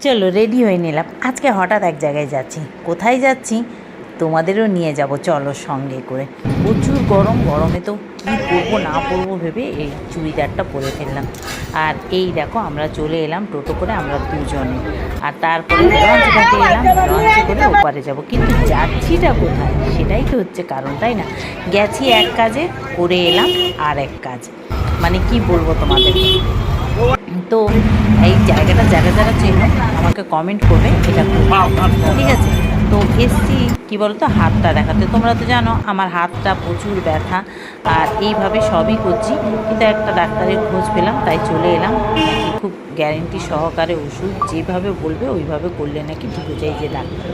চলো রেডি হয়ে নিলাম। আজকে হঠাৎ এক জায়গায় যাচ্ছি। কোথায় যাচ্ছি তোমাদেরও নিয়ে যাব, চলো সঙ্গে করে। প্রচুর গরম, গরমে তো কী পরবো না পরবো ভেবে এই চুড়িদারটা পরে ফেললাম। আর এই দেখো আমরা চলে এলাম টোটো করে, আমরা দুজনে। আর তারপরে লঞ্চ ঘাটে এলাম, লঞ্চে করে ওপারে যাব। কিন্তু যাচ্ছিটা কোথায় সেটাই তো হচ্ছে কারণ, তাই না? গেছি এক কাজে, করে এলাম আর এক কাজ। মানে কি বলবো তোমাদেরকে। তো এই জায়গাটা যারা যারা চেনো আমাকে কমেন্ট করবে, এটা ঠিক আছে? তো এসছি কী বলতো, হাতটা দেখাতে। তোমরা তো জানো আমার হাতটা প্রচুর ব্যথা, আর এইভাবে সবই করছি। কিন্তু একটা ডাক্তারের খোঁজ পেলাম, তাই চলে এলাম। নাকি খুব গ্যারেন্টি সহকারে ওষুধ যেভাবে বলবে ওইভাবে করলে নাকি ঢুকে যায় যে ডাক্তার।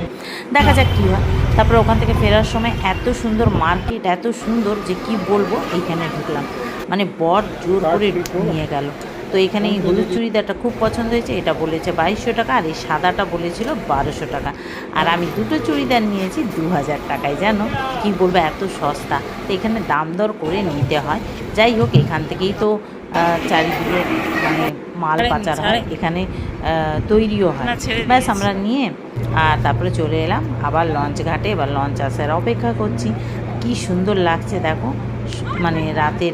দেখা যাক কী হয়। তারপরে ওখান থেকে ফেরার সময় এত সুন্দর মার্কেট, এত সুন্দর যে কি বলবো। এইখানে ঢুকলাম, মানে বর জোর করে নিয়ে গেল। তো এখানে এই হলুদ চুড়িদারটা খুব পছন্দ হয়েছে। এটা বলেছে 2200 টাকা, আর এই সাদাটা বলেছিল 1200 টাকা। আর আমি দুটো চুড়িদার নিয়েছি 2000 টাকায়। জানো কি বলবো, এত সস্তা। তো এখানে দাম দর করে নিতে হয়। যাই হোক, এখান থেকেই তো চারিদিকে মানে মাল পাচার হয়, এখানে তৈরিও হয়। ব্যাস আমরা নিয়ে আর তারপরে চলে এলাম আবার লঞ্চ ঘাটে। এবার লঞ্চ আসার অপেক্ষা করছি। কি সুন্দর লাগছে দেখো, মানে রাতের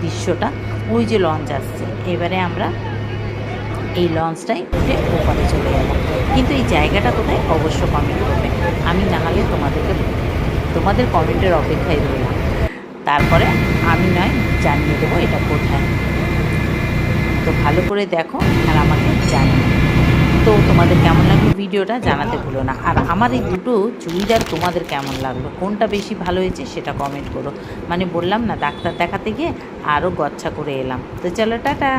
দৃশ্যটা। ওই যে লঞ্চ আসছে, এবারে আমরা এই লঞ্চটাই উঠে ওপারে চলে গেলাম। কিন্তু এই জায়গাটা কোথায় অবশ্য কমেন্ট করবে, আমি না হলে তোমাদের কমেন্টের অপেক্ষায় রইলাম। তারপরে আমি নয় জানিয়ে দেবো এটা কোথায়। তো ভালো করে দেখো আর আমাকে জানিয়ে। তো তোমাদের কেমন লাগলো ভিডিওটা জানাতে ভুলো না। আর আমার এই দুটো চুড়িদার তোমাদের কেমন লাগলো, কোনটা বেশি ভালো হয়েছে সেটা কমেন্ট করো। মানে বললাম না, ডাক্তার দেখাতে গিয়ে আরও গচ্ছা করে এলাম। তো চলো টাটা।